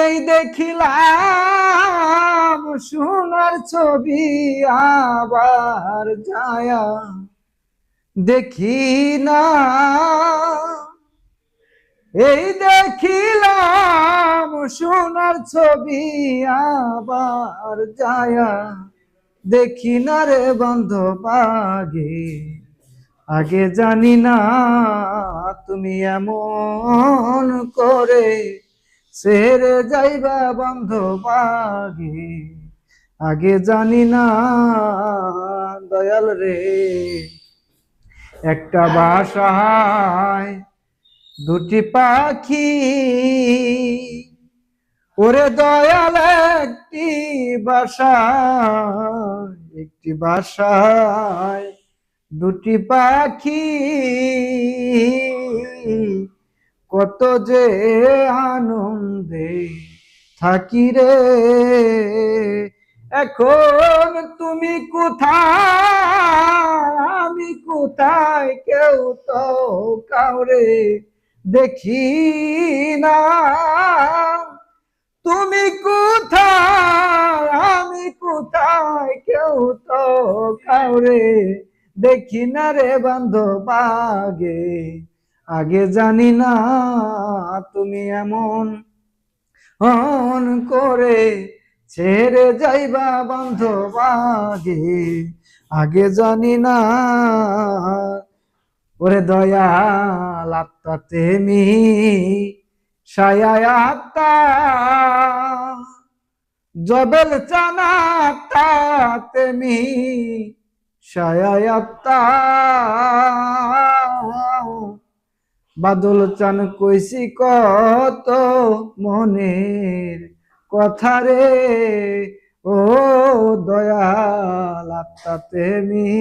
এই দেখিলাম সোনার ছবি আবার যায়া দেখি না। এই দেখিলাম সোনার ছবি আবার যায়া দেখি না রে বান্ধব আগে। আগে জানি না তুমি এমন করে ছেড়ে যাইবা বান্ধব আগে। আগে জানি না দয়াল রে একটা বাসায় দুটি পাখি, ওরে দয়াল একটি বাসায় দুটি পাখি, কত যে আনন্দে থাকি রে। এখন তুমি কোথায় আমি কোথায় কেউ তো কাউরে দেখি না। তুমি কোথায় আমি কোথায় কেউ তো কাউরে দেখি না রে বান্ধব আগে। আগে জানি না তুমি এমন করে ছেড়ে যাইবা বান্ধব আগে। আগে জানি না ওরে দয়াল আত্মা তেমি সায়ায় আত্মা জবেল চানা আত্মা তেমি সায়ায় আত্মা। বাদল চান কইছি কত মনের কথা রে, ও দয়াল আত্মা তেমি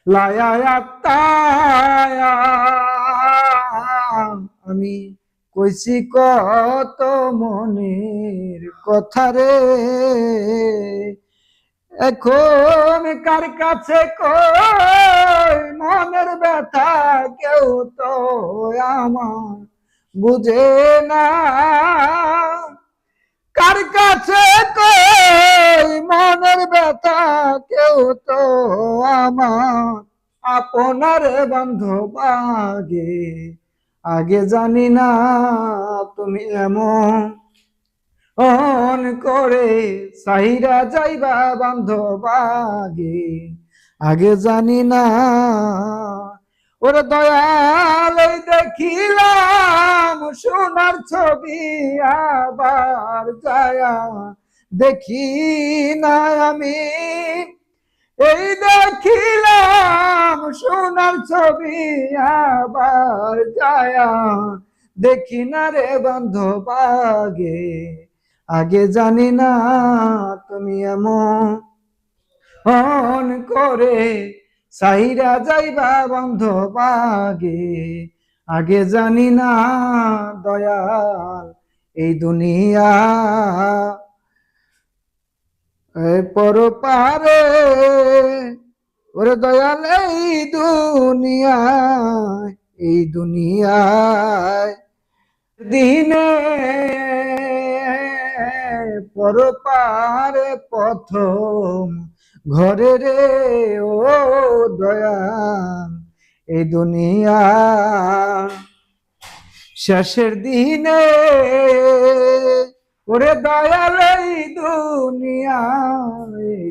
লায়া আত্মা। আমি কইছি কত মনের কথা রে, এখন কার কাছে কই মনের ব্যথা কেউ তো আমার বুঝে না। কার কাছে কই মনের ব্যথা কেউ তো আমার আপনার বান্ধব আগে। আগে জানি না তুমি এমন করে সাইরা যাইবা বান্ধব আগে। আগে জানি না ওরে দয়াল দেখিলাম সোনার ছবি আবার যায়া দেখি না আমি। এই দেখিলাম সোনার ছবি আবার যায়া দেখি না রে বান্ধব আগে। আগে জানি না তুমি এমন করে সাইরা যাইবা বান্ধব আগে। আগে জানি না দয়াল এই দুনিয়া পরপারে, ওরে দয়াল এই দুনিয়ায় দিনে পরপারে প্রথম ঘরে রে, ও দয়াল এই দুনিয়া শেষের দিনে। ওরে দয়াল এই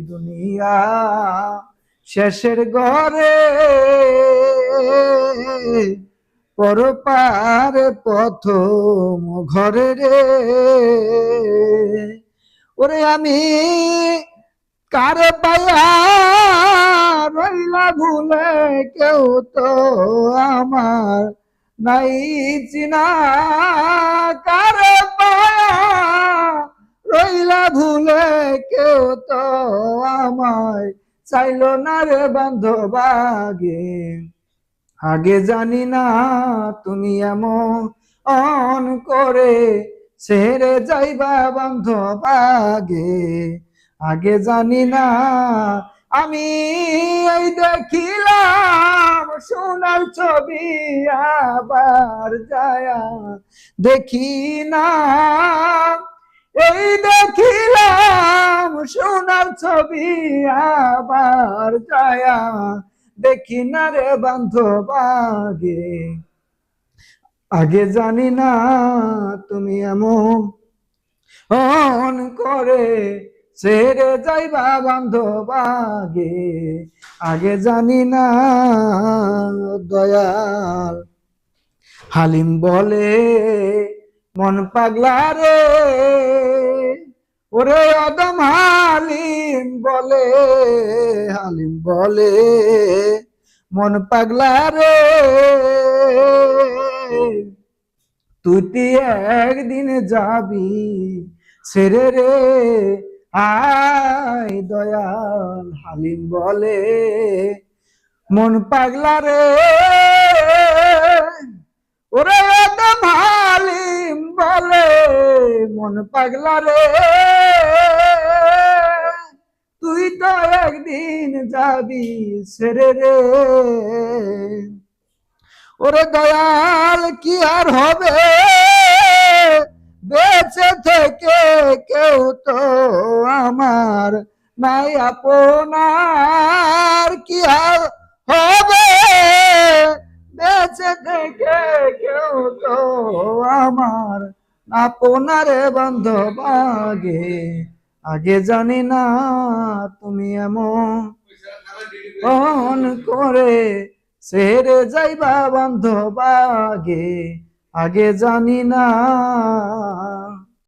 দুনিয়া শেষের ঘরে পরপারে প্রথম ঘরে রে। ওরে আমি কারে পায়া রইলা ভুলে কেউ তো আমার নাই চিনা। কারে পায়া রইলা ভুলে কেউ তো আমায় চাইল না রে বান্ধব আগে। আগে জানি না তুমি এমন করে ছেড়ে যাইবা বান্ধব আগে। আগে জানি না আমি এই দেখিলাম সোনার ছবি আবার যায়া দেখি না, এই দেখিলাম সোনার ছবি আবার যায়া দেখি না রে বান্ধব আগে, আগে জানি না তুমি এমন করে ছেড়ে যাইবা বান্ধব আগে, আগে জানি না দয়াল। হালিম বলে মন পাগলা রে, ওরে অদম হালিম বলে, হালিম বলে মন পাগলা রে, তুই একদিন যাবি ছেড়ে রে আয় দয়াল। হালিম বলে মন পাগলা রে, ওরে একদম হালিম বলে মন পাগলা রে, তুই তো একদিন যাবি ছেড়ে রে। ওরে দয়াল কি আর হবে বেঁচে থেকে, কেউ তো আমার নাই আপনার, কি আর হবে বেঁচে থেকে, কেউ তো আমার আপনারে বান্ধব আগে, আগে জানি না তুমি এমন করে ছেড়ে যাইবা বান্ধব আগে, আগে জানি না